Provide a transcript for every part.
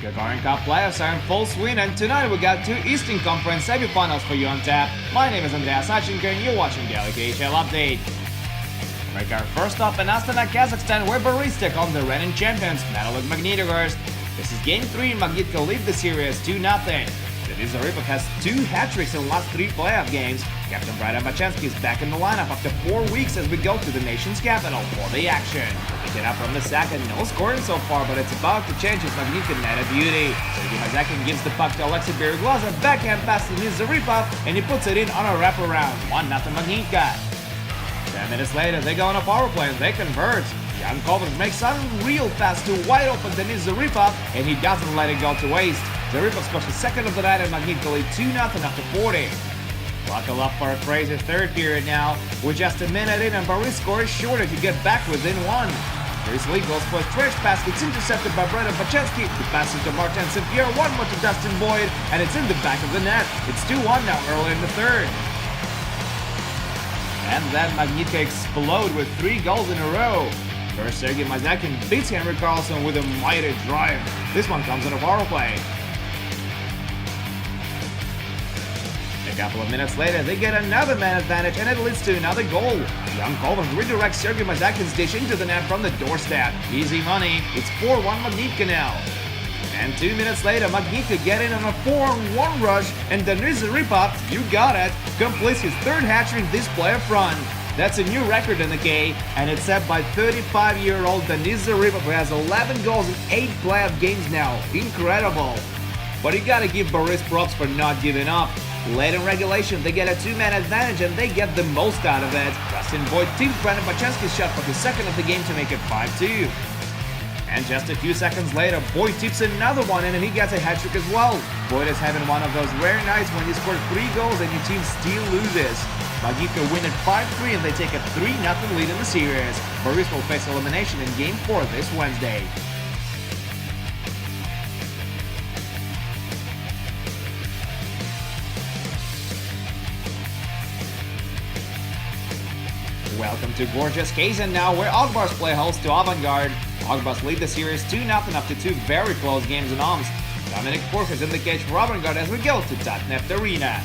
Gagarin Cup playoffs are in full swing, and tonight we got two Eastern Conference semifinals for you on tap. My name is Andreas Sachenko and you're watching Daily KHL Update. Make our first stop in Astana, Kazakhstan, where Boris take on the reigning champions, Metalurg Magnitogorsk. This is Game 3, Magnitka lead the series 2-0. Denis Zaripov has 2 hat-tricks in the last 3 playoff games. Captain Brad Bachensky is back in the lineup after 4 weeks as we go to the nation's capital for the action. Picking up from the second, no scoring so far, but it's about to change as Magnitka net a beauty. Sergei Mazakin gives the puck to Alexei Berglaza, backhand pass to Denis Zaripov, and he puts it in on a wraparound. 1-0 Magnitka. 10 minutes later, they go on a power play and they convert. Jan Kovers makes an unreal pass to wide open Denis Zaripov, and he doesn't let it go to waste. Zaripov scores the second of the night and Magnitka lead 2-0 after 40. Buckle up for a crazy third period now. With just a minute in and Boris scores shorter to get back within 1. Boris Lee goes for a stretch pass, it's intercepted by Brad Bachensky. The pass to Martin St-Pierre, 1 more to Dustin Boyd, and it's in the back of the net. It's 2-1 now early in the third. And then Magnitka explode with 3 goals in a row. First, Sergei Mazakin beats Henrik Karlsson with a mighty drive. This one comes on a power play. A couple of minutes later, they get another man advantage and it leads to another goal. Jan Kolman redirects Sergei Mazakin's dish into the net from the doorstep. Easy money. It's 4-1 Magnitka now. And 2 minutes later, Magnitka get in on a 4-on-1 rush, and Denis Zaripov, you got it, completes his 3rd hat-trick this playoff run. That's a new record in the K, and it's set by 35-year-old Denis Zaripov, who has 11 goals in 8 playoff games now. Incredible. But you gotta give Boris props for not giving up. Late in regulation, they get a 2-man advantage and they get the most out of it. Dustin Boyd tips Brandon Bachensky's shot for his second of the game to make it 5-2. And just a few seconds later, Boyd tips another one and he gets a hat-trick as well. Boyd is having one of those rare nights when you score 3 goals and your team still loses. Magnitka win at 5-3 and they take a 3-0 lead in the series. Boris will face elimination in Game 4 this Wednesday. Welcome to gorgeous Kazan now, where Agbars play host to Avangard. Agbars lead the series 2-0 after 2 very close games in Omsk. Dominic Fork is in the cage for Avangard as we go to Tatneft Arena.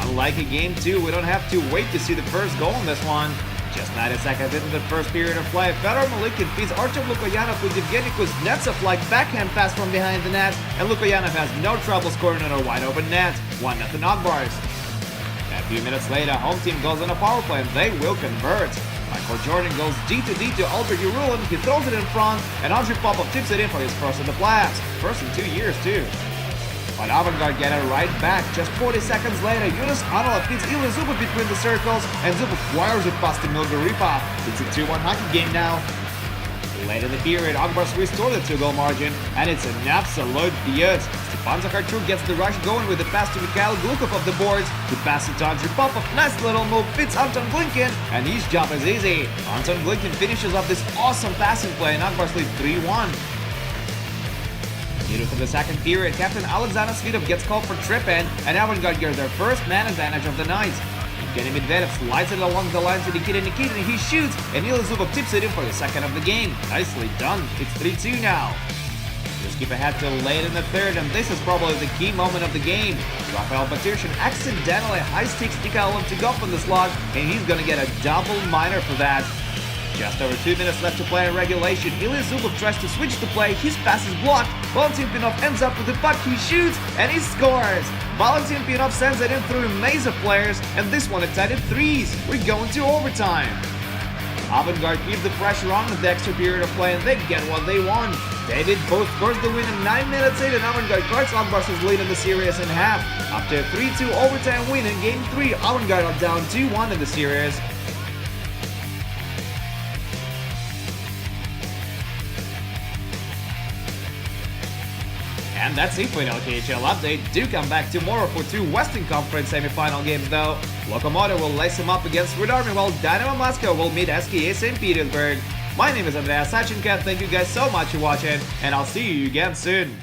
Unlike in Game 2, we don't have to wait to see the first goal in this one. Just 90 seconds into the first period of play, Fedor Malikin feeds Artem Lukoyanov with Evgeny Kuznetsov like backhand pass from behind the net, and Lukoyanov has no trouble scoring on a wide open net. 1-0 Agbars. A few minutes later, home team goes on a power play and they will convert. Michael Jordan goes D to Albert Urulin, he throws it in front, and Andrei Popov tips it in for his first in the playoffs. First in 2 years too. But Avangard get it right back. Just 40 seconds later, Yunus Anilov feeds Ilya Zubov between the circles, and Zubov wires it past Emil Garipov. It's a 2-1 hockey game now. Late in the period, Agbars restore the 2-goal margin, and it's an absolute beaut. Stepan Zakharchuk gets the rush going with the pass to Mikhail Glukov off the boards. He passes to Andrei Popov, nice little move, fits Anton Glinkin, and his job is easy. Anton Glinkin finishes off this awesome passing play, and Agbars lead 3-1. Needed for the second period, Captain Alexander Svidov gets called for tripping, and Avangard gets their first man advantage of the night. Evgeny Medvedev slides it along the line to Nikita Nikitin, he shoots, and Ilya Zubov tips it in for the second of the game. Nicely done, it's 3-2 now. Just keep ahead till late in the third, and this is probably the key moment of the game. Rafael Batyrshin accidentally high-sticks Nikolaev to go from the slot, and he's gonna get a double minor for that. Just over 2 minutes left to play in regulation, Ilya Zubov tries to switch the play, his pass is blocked, Valentin Pinov ends up with the puck, he shoots, and he scores! Valentin Pinov sends it in through a maze of players, and this one it's at 3s. We're going to overtime. Avangard keep the pressure on with the extra period of play, and they get what they want. David Booth scores the win in 9 minutes in, and Avangard cuts Agbars' lead in the series in half. After a 3-2 overtime win in Game 3, Avangard are down 2-1 in the series. And that's it for an KHL update. Do come back tomorrow for 2 Western Conference semi-final games though. Lokomotiv will lace him up against Red Army, while Dynamo Moscow will meet SKA St. Petersburg. My name is Andreas Sachenko, thank you guys so much for watching, and I'll see you again soon.